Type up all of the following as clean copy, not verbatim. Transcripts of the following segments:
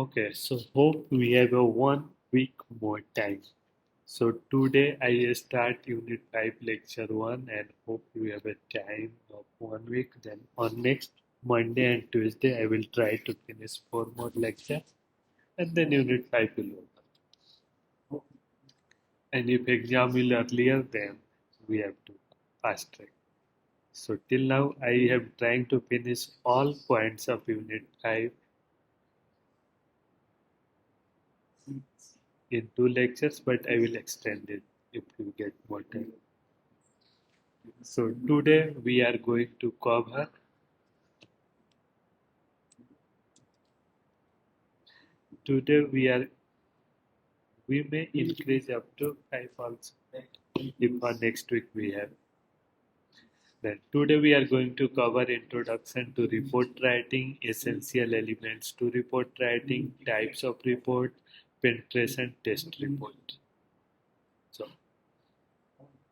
Okay, so hope we have a 1 week more time. So today I start Unit 5 Lecture 1 and hope you have a time of 1 week. Then on next Monday and Tuesday I will try to finish 4 more lectures and then Unit 5 will over. And if exam will earlier then we have to fast track. So till now I am trying to finish all points of Unit 5 in 2 lectures, but I will extend it if you get more time. So today we are going to cover today we may increase up to 5 also if for next week we have. Then today we are going to cover introduction to report writing, essential elements to report writing, types of report, penetration test report. So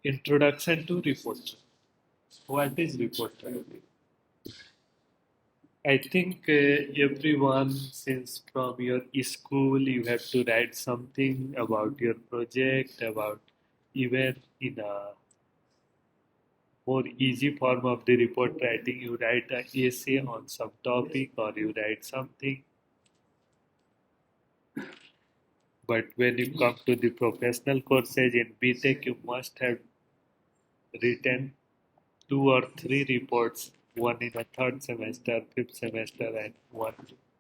introduction to report. What is report writing? I think everyone, since from your school, you have to write something about your project, about even in a more easy form of the report writing, you write an essay on some topic or you write something. But when you come to the professional courses in BTech, you must have written 2 or 3 reports, one in a third semester, fifth semester, and one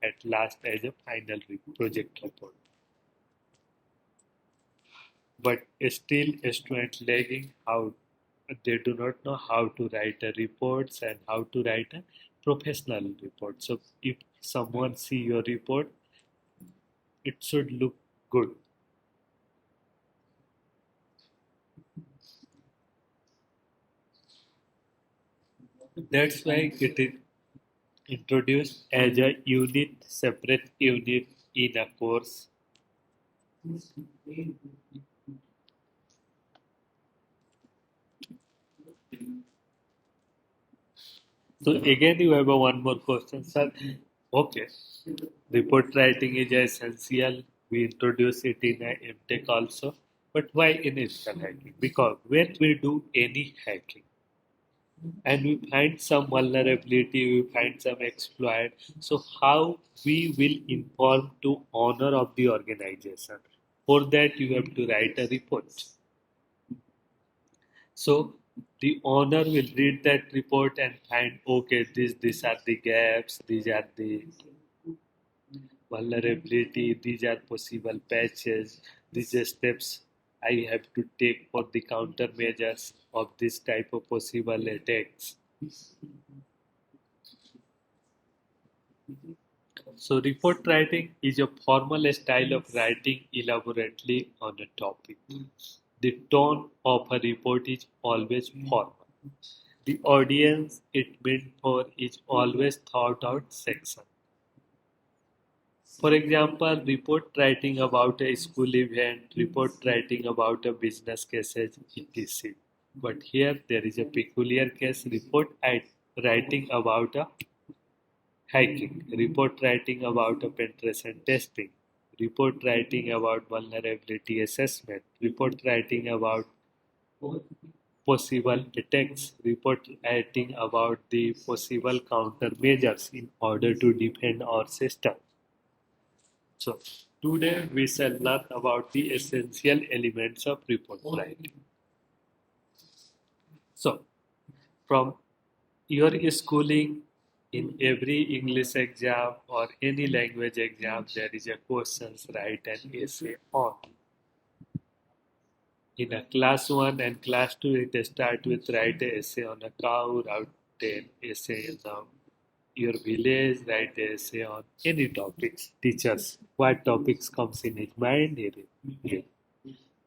at last as a final project report. But still students lagging how they do not know how to write a reports and how to write a professional report. So if someone see your report, it should look good. That's why it is introduced as a unit, separate unit in a course. So again, you have a one more question, sir. Okay, report writing is essential. We introduce it in a MTech also. But why initial hacking? Because when we do any hacking and we find some vulnerability, we find some exploit. So how we will inform to owner of the organization? For that, you have to write a report. So the owner will read that report and find, okay, these are the gaps, these are the vulnerability, these are possible patches, these are steps I have to take for the countermeasures of this type of possible attacks. So report writing is a formal style of writing elaborately on a topic. The tone of a report is always formal. The audience it meant for is always thought out section. For example, report writing about a school event, report writing about a business case, etc. But here there is a peculiar case report writing about a hacking, report writing about a penetration testing, report writing about vulnerability assessment, report writing about possible attacks, report writing about the possible countermeasures in order to defend our system. So, today we shall learn about the essential elements of report writing. So, from your schooling, in every English exam or any language exam, there is a questions write an essay on. In a class 1 and class 2, it start with write an essay on a cow, write an essay on your village, write an essay on any topics. Teachers, what topics comes in his mind, he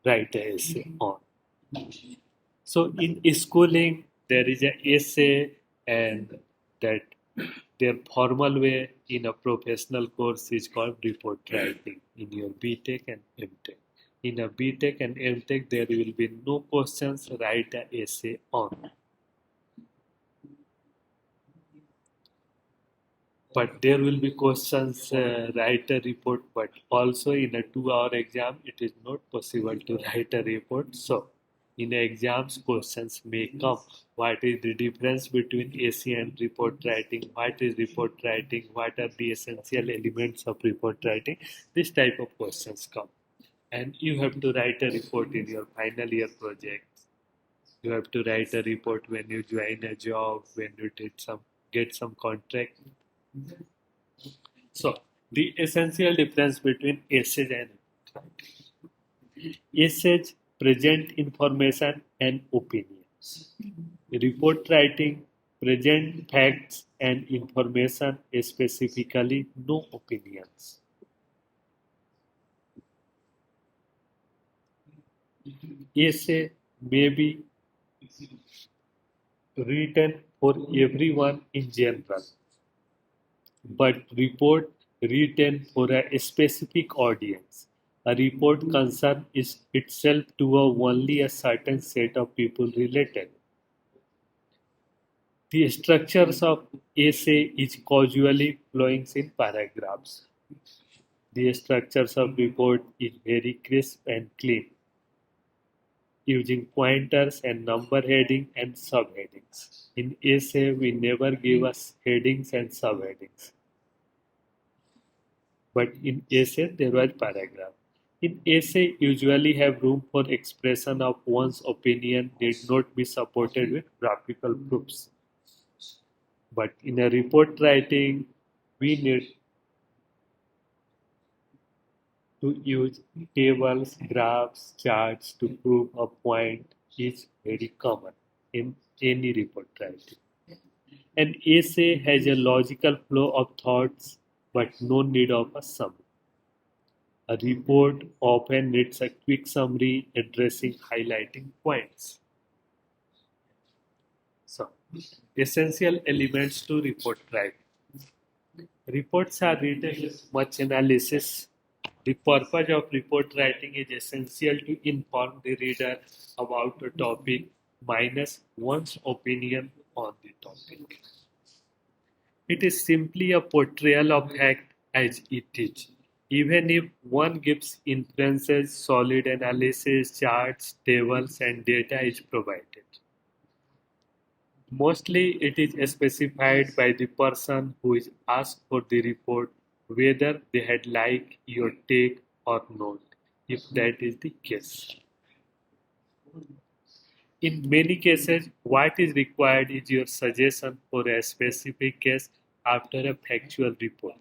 write an essay on. So in schooling, there is an essay and that their formal way in a professional course is called report writing in your BTech and MTech. In a BTech and MTech, there will be no questions, write an essay on. but there will be questions, write a report, but also in a 2 hour exam, it is not possible to write a report. So, in exams, questions may come. What is the difference between AC and report writing? What is report writing? What are the essential elements of report writing? This type of questions come. And you have to write a report in your final year project. You have to write a report when you join a job, when you get some contract. So, the essential difference between essays and essays present information and opinions. Report writing present facts and information, specifically no opinions. Essay may be written for everyone in general, but report written for a specific audience. A report concern is itself to only a certain set of people related. The structures of essay is causally flowing in paragraphs. The structures of report is very crisp and clean, using pointers and number heading and subheadings. In essay, we never give us headings and subheadings. But in essay there were paragraph. In essay usually have room for expression of one's opinion need not be supported with graphical proofs. But in a report writing, we need to use tables, graphs, charts to prove a point is very common in any report writing. An essay has a logical flow of thoughts but no need of a summary. A report often needs a quick summary addressing highlighting points. So, essential elements to report writing. Reports are written with much analysis. The purpose of report writing is essential to inform the reader about a topic minus one's opinion on the topic. It is simply a portrayal of fact as it is. Even if one gives inferences, solid analysis, charts, tables, and data is provided. Mostly it is specified by the person who is asked for the report whether they had liked your take or not, if that is the case. In many cases, what is required is your suggestion for a specific case after a factual report.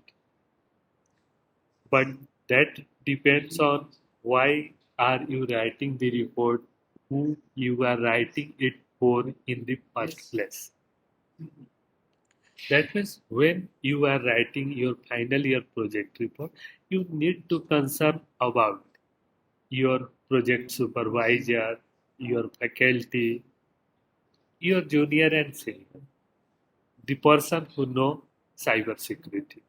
But that depends on why are you writing the report, who you are writing it for in the first place. That means when you are writing your final year project report, you need to concern about your project supervisor, your faculty, your junior and senior, the person who know cyber security.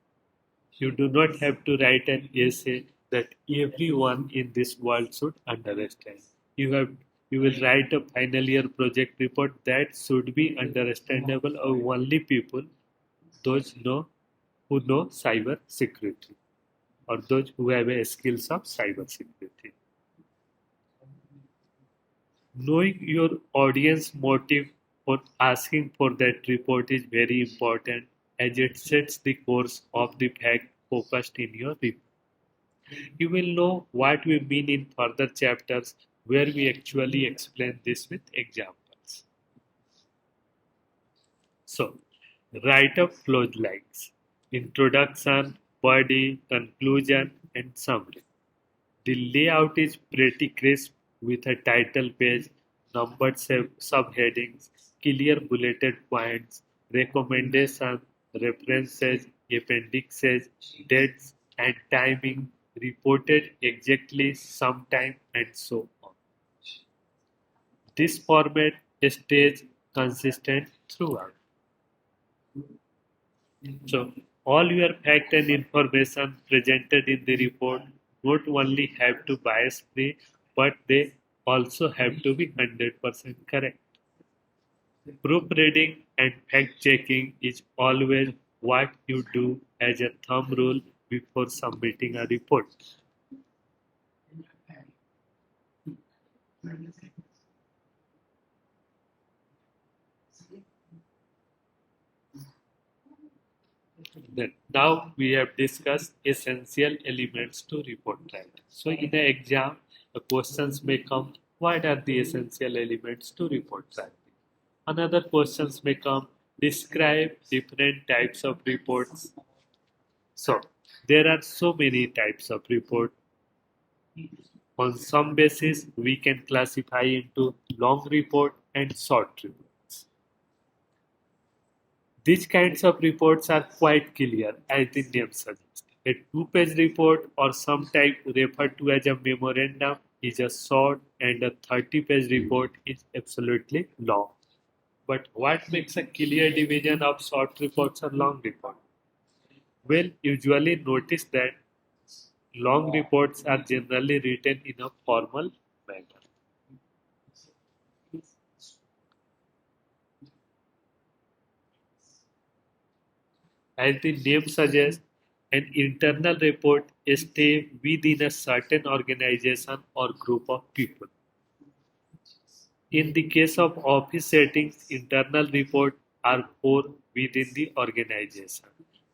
You do not have to write an essay that everyone in this world should understand. You have you will write a final year project report that should be understandable of only people those who know cyber security or those who have a skills of cyber security. Knowing your audience motive for asking for that report is very important as it sets the course of the fact focused in your report. You will know what we mean in further chapters where we actually explain this with examples. So, write-up flows like introduction, body, conclusion, and summary. The layout is pretty crisp with a title page, numbered subheadings, clear bulleted points, recommendations, references, appendixes, dates, and timing reported exactly sometime and so on. This format stays consistent throughout. So, all your fact and information presented in the report not only have to bias free, but they also have to be 100% correct. Proofreading and fact checking is always what you do as a thumb rule before submitting a report. Then now we have discussed essential elements to report writing. So in an exam, the questions may come, what are the essential elements to report writing? Another questions may come, describe different types of reports. So there are so many types of report. On some basis, we can classify into long report and short reports. These kinds of reports are quite clear, as the name suggests. A two-page report, or sometimes referred to as a memorandum, is a short, and a 30-page report is absolutely long. But what makes a clear division of short reports or long reports? Well, usually notice that long reports are generally written in a formal manner. As the name suggests, an internal report stays within a certain organization or group of people. In the case of office settings, internal reports are for within the organization.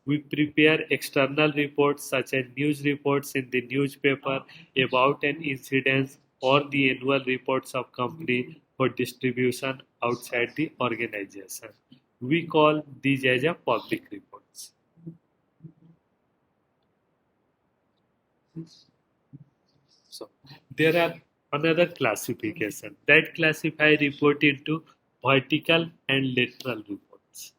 We prepare external reports such as news reports in the newspaper about an incident or the annual reports of company for distribution outside the organization. We call these as a public reports. So there are another classification that classify report into vertical and lateral reports.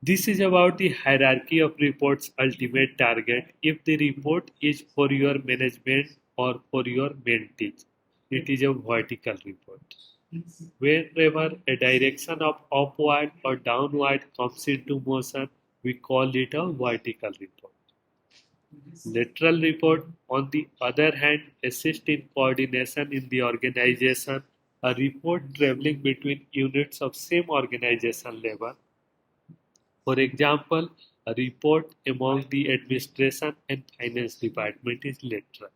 This is about the hierarchy of reports' ultimate target. If the report is for your management or for your mentees, it is a vertical report. Wherever a direction of upward or downward comes into motion, we call it a vertical report. Lateral report, on the other hand, assist in coordination in the organization. A report traveling between units of same organization level. For example, a report among the administration and finance department is lateral.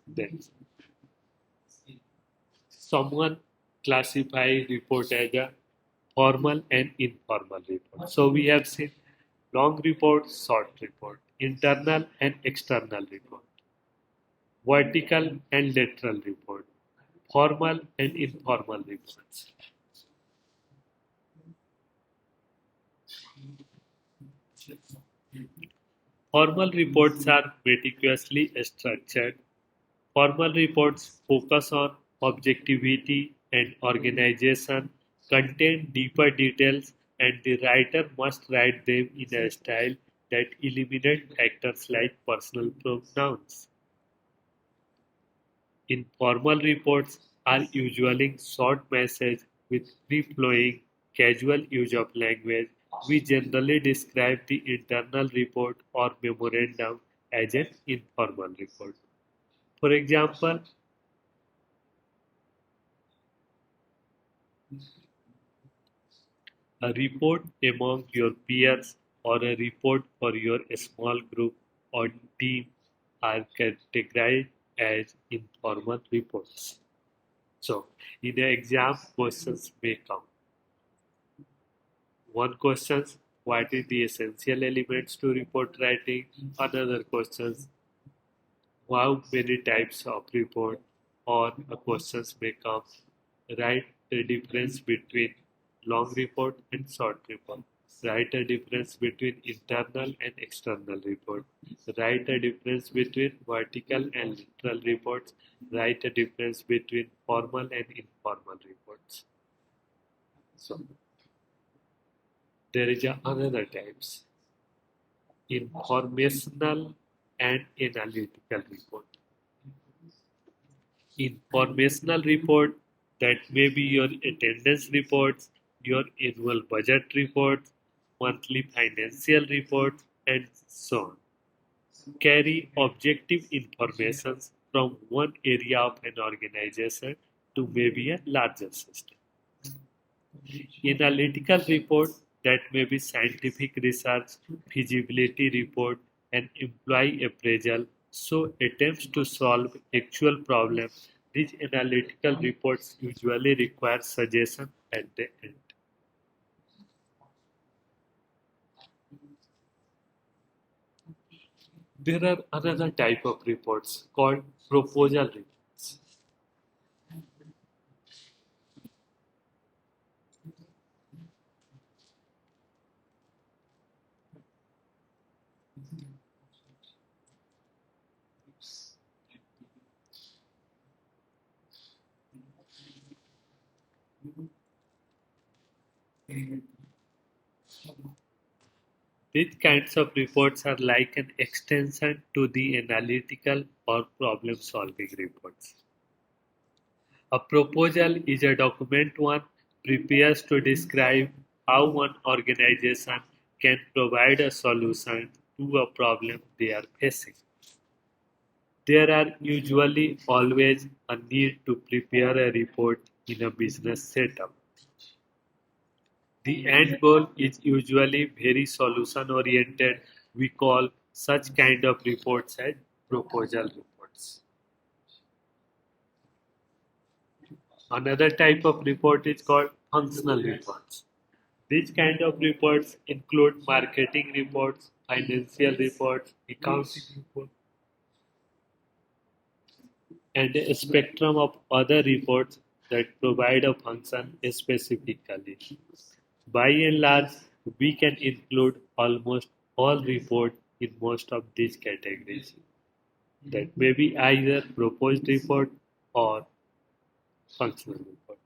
Then someone classify report as a formal and informal report. So we have seen long report, short report, internal and external report, vertical and lateral report, formal and informal reports. Formal reports are meticulously structured. Formal reports focus on objectivity and organization, contain deeper details, and the writer must write them in a style that eliminates factors like personal pronouns. Informal reports are usually short messages with free-flowing, casual use of language. We generally describe the internal report or memorandum as an informal report. For example, a report among your peers or a report for your small group or team are categorized as informal reports. So, in the exam, questions may come. One question, what is the essential elements to report writing? Another question, how many types of report? Or a questions may come, write the difference between long report and short report. Write a difference between internal and external report. Write a difference between vertical and lateral reports. Write a difference between formal and informal reports. So there is another types, informational and analytical report. Informational report, that may be your attendance reports, your annual budget reports, monthly financial reports, and so on. Carry objective information, from one area of an organization to maybe a larger system. Analytical report that may be scientific research, feasibility report, and employee appraisal so attempts to solve actual problems. These analytical reports usually require suggestion at the end. There are another type of reports called proposal reports. These kinds of reports are like an extension to the analytical or problem solving reports. A proposal is a document one prepares to describe how one organization can provide a solution to a problem they are facing. There are usually always a need to prepare a report in a business setup. The end goal is usually very solution oriented. We call such kind of reports as proposal reports. Another type of report is called functional reports. These kind of reports include marketing reports, financial reports, accounting reports, and a spectrum of other reports that provide a function specifically. By and large, we can include almost all reports in most of these categories. That may be either proposed report or functional report.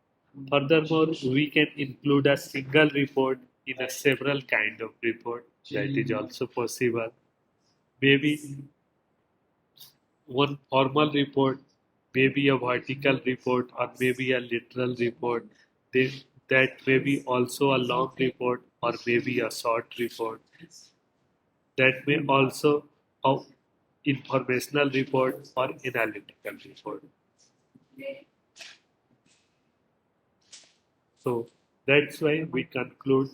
Furthermore, we can include a single report in a several kind of report. That is also possible. Maybe one formal report, maybe a vertical report, or maybe a literal report. That may be also a long report or maybe a short report. That may also a informational report or analytical report. So that's why we conclude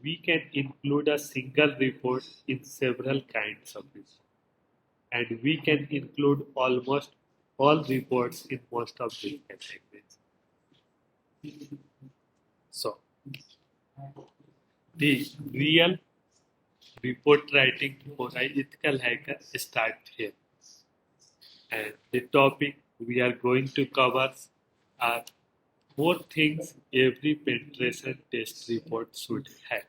we can include a single report in several kinds of reports. And we can include almost all reports in most of these categories. So the real report writing for ethical hacker start here. And the topic we are going to cover are four things every penetration test report should have.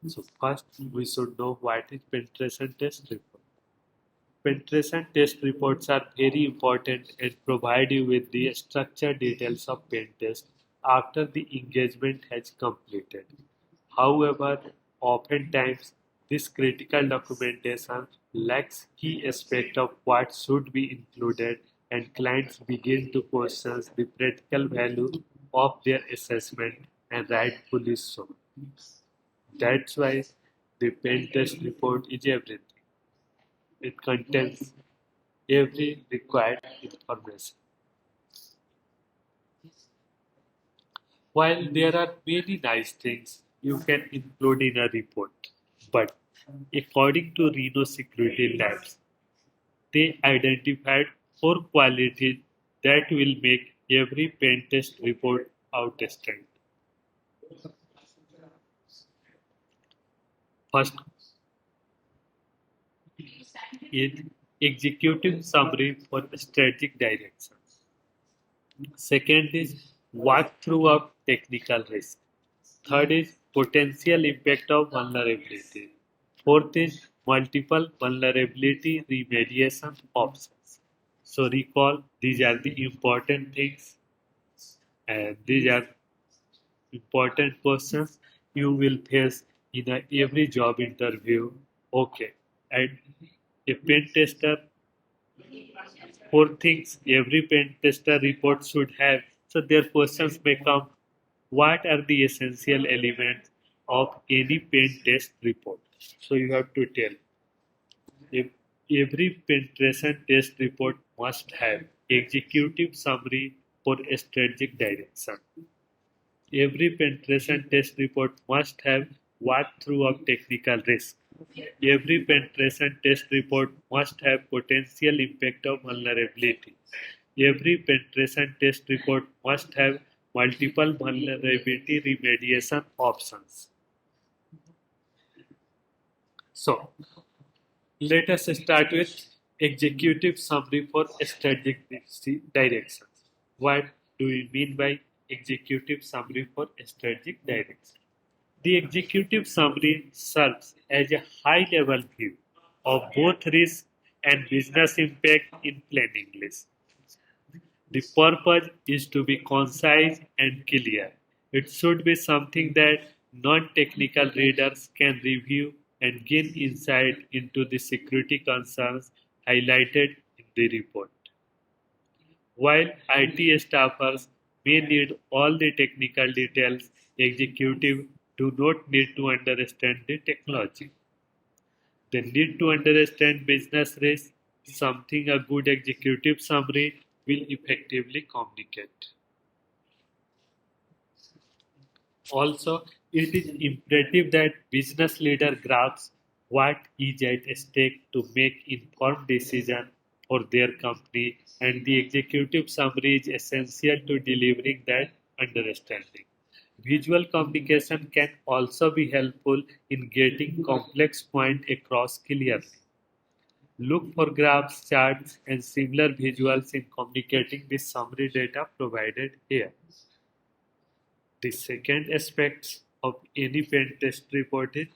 So first we should know what is penetration test report. Penetration test reports are very important and provide you with the structured details of pen test after the engagement has completed. However, oftentimes this critical documentation lacks key aspect of what should be included and clients begin to question the practical value of their assessment and rightfully so. That's why the pen test report is everything. It contains every required information. While there are many nice things you can include in a report, but according to Reno Security Labs, they identified four qualities that will make every pen test report outstanding. First is executive summary for strategic direction. Second is walkthrough of technical risk. Third is potential impact of vulnerability. Fourth is multiple vulnerability remediation options. So recall these are the important things and these are important questions you will face in every job interview. Okay, and a pen tester, four things every pen tester report should have. So their questions may come: what are the essential elements of any pen test report? So you have to tell if Every penetration test report must have executive summary for strategic direction. Every penetration test report must have walkthrough of technical risk. Every penetration test report must have potential impact of vulnerability. Every penetration test report must have multiple vulnerability remediation options. So, let us start with executive summary for strategic directions. What do we mean by executive summary for strategic direction? The executive summary serves as a high-level view of both risk and business impact in plain English. The purpose is to be concise and clear. It should be something that non-technical readers can review and gain insight into the security concerns highlighted in the report. While IT staffers may need all the technical details, executives do not need to understand the technology. They need to understand business risk, something a good executive summary will effectively communicate. Also, it is imperative that business leader grasps what is at stake to make informed decisions for their company, and the executive summary is essential to delivering that understanding. Visual communication can also be helpful in getting complex points across clearly. Look for graphs, charts, and similar visuals in communicating the summary data provided here. The second aspect of any pen test report is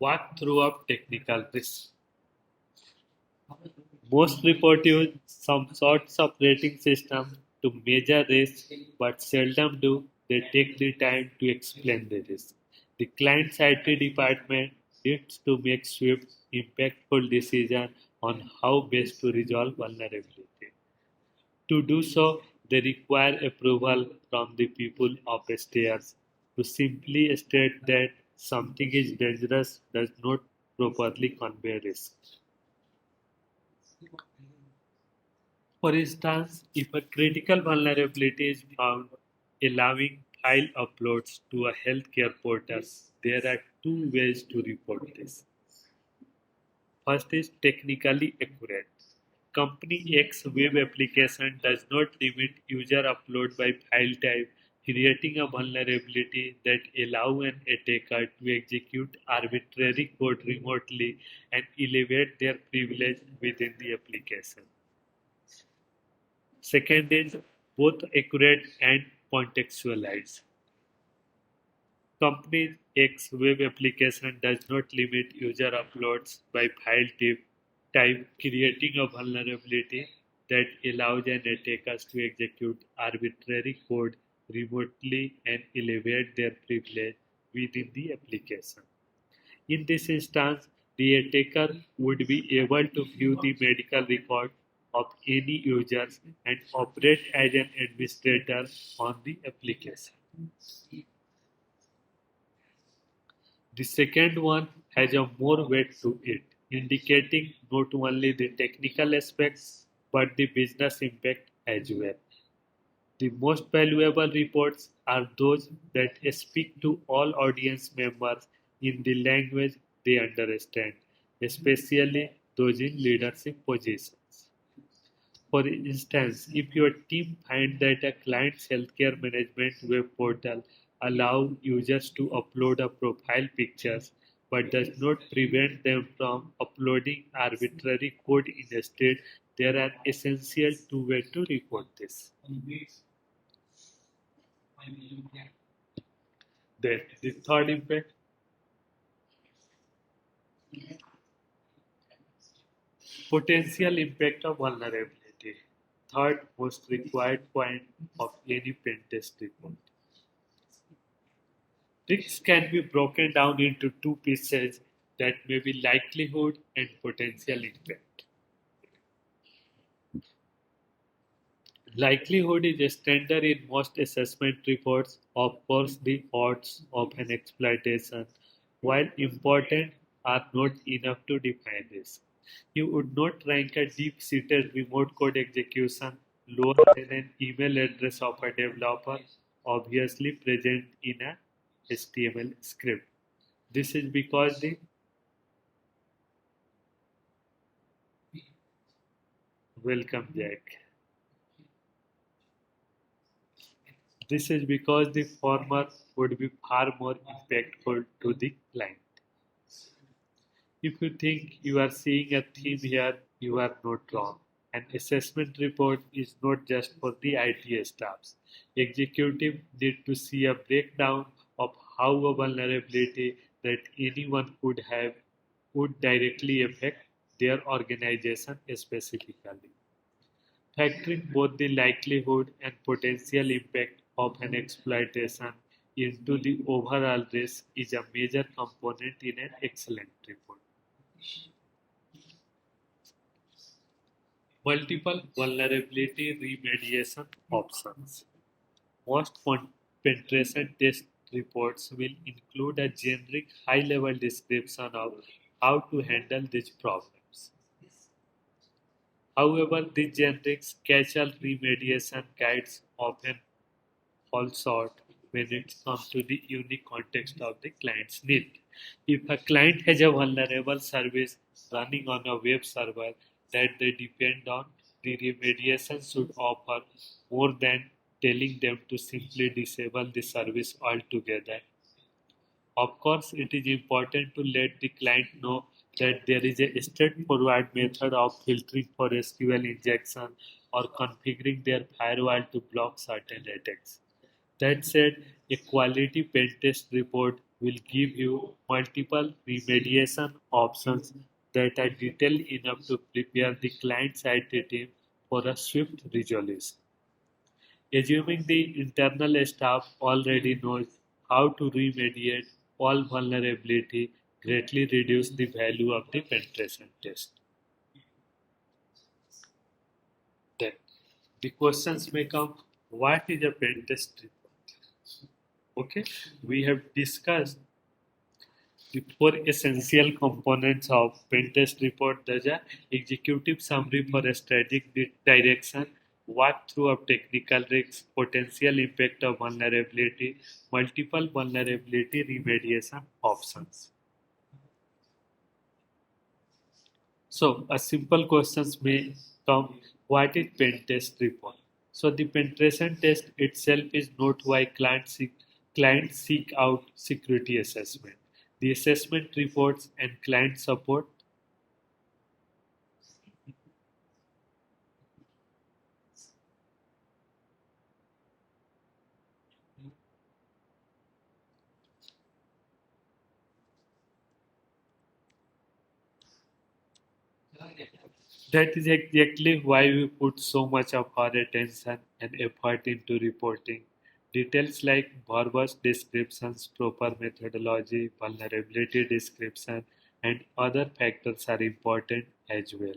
walkthrough of technical risk. Most report use some sorts of rating system to measure risk, but seldom do they take the time to explain the risk. The client's IT department needs to make swift, impactful decision on how best to resolve vulnerability. To do so, they require approval from the people upstairs. To simply state that something is dangerous does not properly convey risk. For instance, if a critical vulnerability is found allowing file uploads to a healthcare portal, there are two ways to report this. First is technically accurate. Company X web application does not limit user upload by file type, creating a vulnerability that allow an attacker to execute arbitrary code remotely and elevate their privilege within the application. Second is both accurate and contextualized. Company X web application does not limit user uploads by type, creating a vulnerability that allows an attacker to execute arbitrary code remotely and elevate their privilege within the application. In this instance, the attacker would be able to view the medical record of any users and operate as an administrator on the application. The second one has a more weight to it, indicating not only the technical aspects but the business impact as well. The most valuable reports are those that speak to all audience members in the language they understand, especially those in leadership positions. For instance, if your team finds that a client's healthcare management web portal allows users to upload a profile pictures but does not prevent them from uploading arbitrary code instead, there are essential two ways to report this. Then the third impact, potential impact of vulnerability. Third most required point of any pen test report. Risks can be broken down into two pieces that may be likelihood and potential impact. Likelihood is a standard in most assessment reports. Of course, the odds of an exploitation, while important, are not enough to define this. You would not rank a deep-seated remote code execution lower than an email address of a developer obviously present in a HTML script. This is because the welcome Jack. This is because the former would be far more impactful to the client. If you think you are seeing a theme here, you are not wrong. An assessment report is not just for the IT staffs. Executives need to see a breakdown of how a vulnerability that anyone could have would directly affect their organization specifically. Factoring both the likelihood and potential impact of an exploitation into the overall risk is a major component in an excellent report. Multiple vulnerability remediation options. Most penetration test reports will include a generic high-level description of how to handle these problems. However, the generic catch-all remediation guides often fall short when it comes to the unique context of the client's need. If a client has a vulnerable service running on a web server that they depend on, the remediation should offer more than telling them to simply disable the service altogether. Of course, it is important to let the client know that there is a straightforward method of filtering for SQL injection or configuring their firewall to block certain attacks. That said, a quality pen test report will give you multiple remediation options that are detailed enough to prepare the client's IT team for a swift resolution. Assuming the internal staff already knows how to remediate all vulnerability greatly reduce the value of the penetration test. Then the questions may come, what is a pen test report? Okay, we have discussed the four essential components of pen test report. There's a executive summary for a strategic direction, walkthrough of technical risks, potential impact of vulnerability, multiple vulnerability remediation options. So, a simple questions may come: what is pen test report? So, the penetration test itself is not why clients seek out security assessment. The assessment reports and client support. That is exactly why we put so much of our attention and effort into reporting. Details like verbose descriptions, proper methodology, vulnerability description, and other factors are important as well.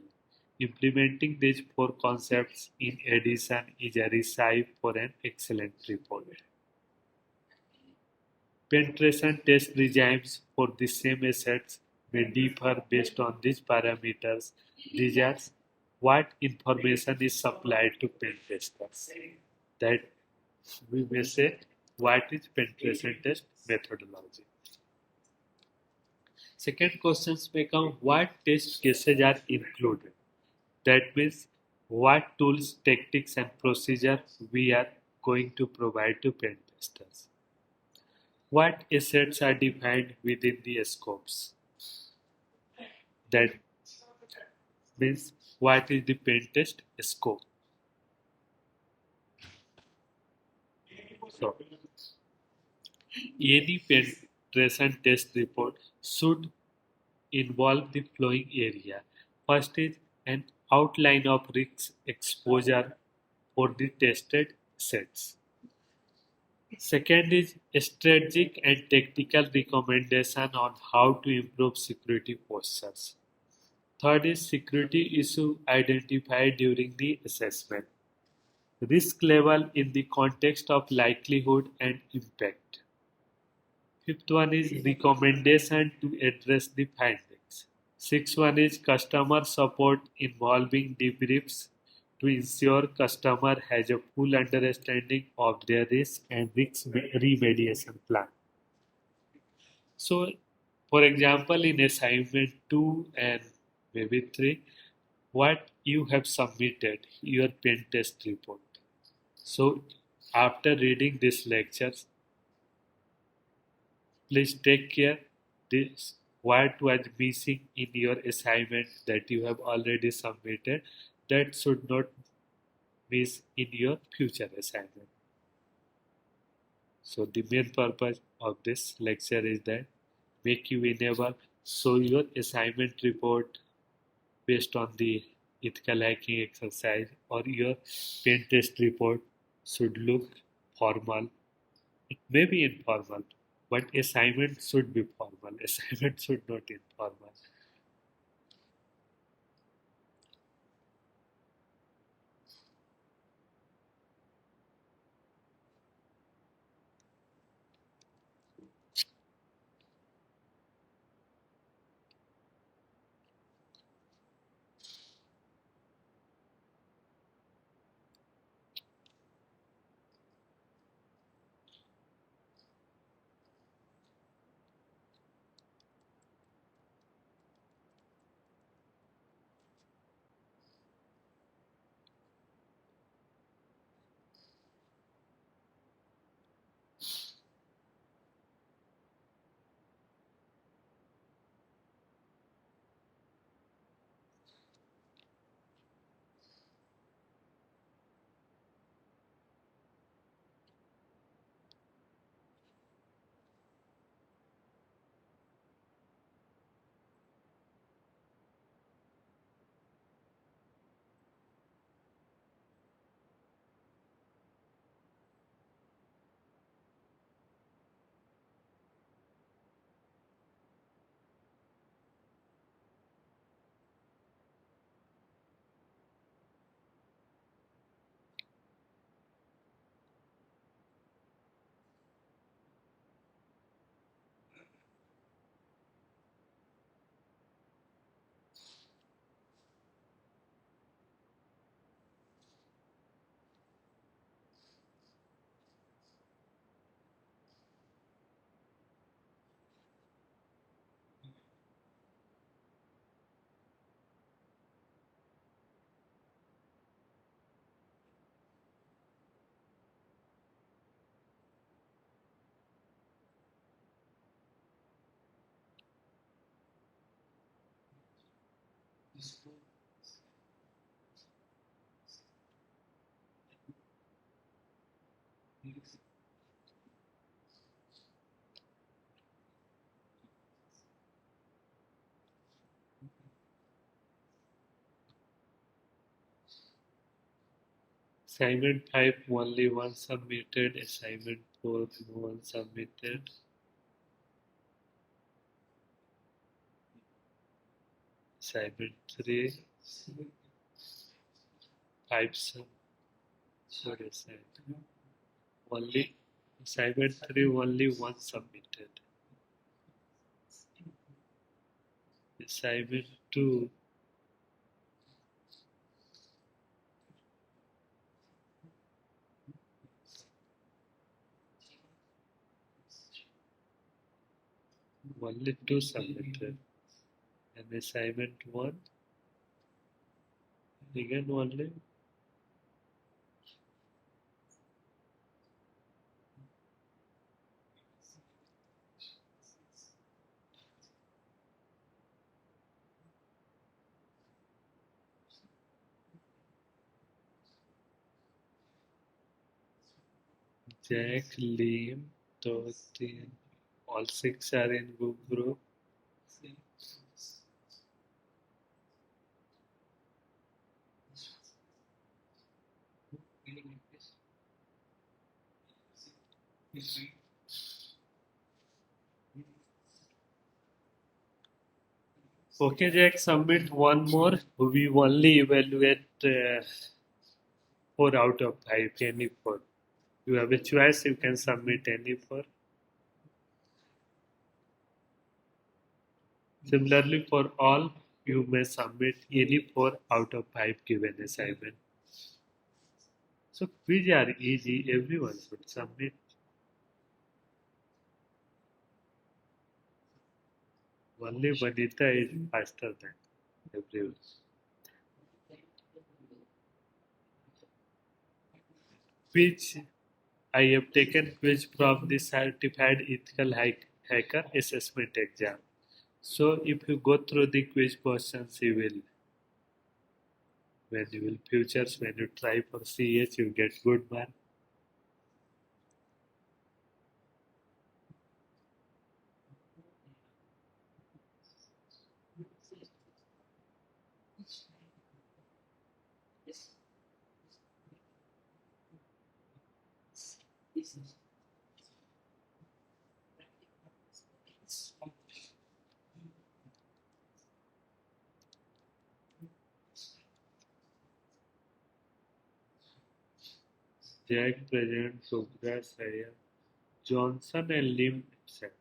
Implementing these four concepts in addition is a recipe for an excellent report. Penetration test regimes for the same assets may differ based on these parameters. These are what information is supplied to pen testers. That we may say what is penetration test methodology. Second questions may come, what test cases are included? That means what tools, tactics and procedure we are going to provide to pen testers. What assets are defined within the scopes? That means what is the pen test scope? So, any penetration test report should involve the following area. First is an outline of risk exposure for the tested sets. Second is strategic and tactical recommendation on how to improve security postures. Third is security issue identified during the assessment. Risk level in the context of likelihood and impact. Fifth one is recommendation to address the findings. Sixth one is customer support involving debriefs to ensure customer has a full understanding of their risk and risk remediation plan. So, for example, in assignment 2 and maybe 3, what you have submitted, your pen test report. So, after reading this lectures, please take care this what was missing in your assignment that you have already submitted that should not miss in your future assignment. So the main purpose of this lecture is that make you enable so your assignment report based on the ethical hacking exercise or your pen test report should look formal. It may be informal, but assignment should be formal. Assignment should not informal. Assignment 5 only one submitted. Assignment 4 no one submitted. Assignment 3 5 sorry, only assignment 3 only one submitted. Assignment 2 only 2 submitted. And assignment 1 again only Jack, Liam, Totin, all 6 are in book group. Okay, Jack, submit one more. We only evaluate 4 out of 5, any 4. You have a choice, you can submit any 4. Similarly, for all, you may submit any 4 out of 5 given assignment. So quiz are easy, everyone should submit. Only Vanita is faster than everyone. Quiz, I have taken quiz from the Certified Ethical Hacker Assessment Exam. So if you go through the quiz questions, you will, when you will futures, when you try for CH, you get good mark. Jack present, Subra, Saya, Johnson and Lim absent.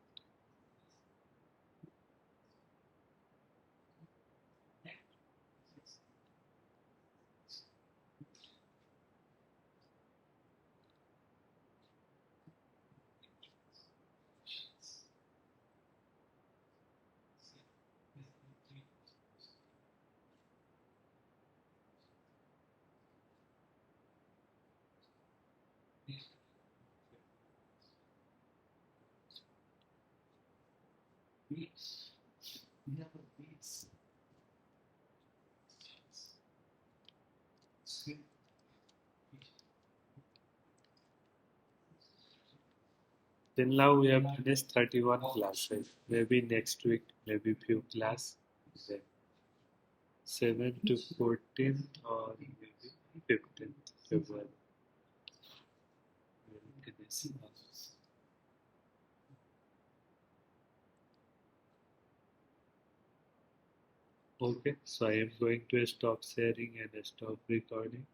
Till now we have finished 31 classes. Maybe next week, maybe few class. Then 7 to 14th or maybe 15th February. We will finish. Okay, so I am going to stop sharing and stop recording.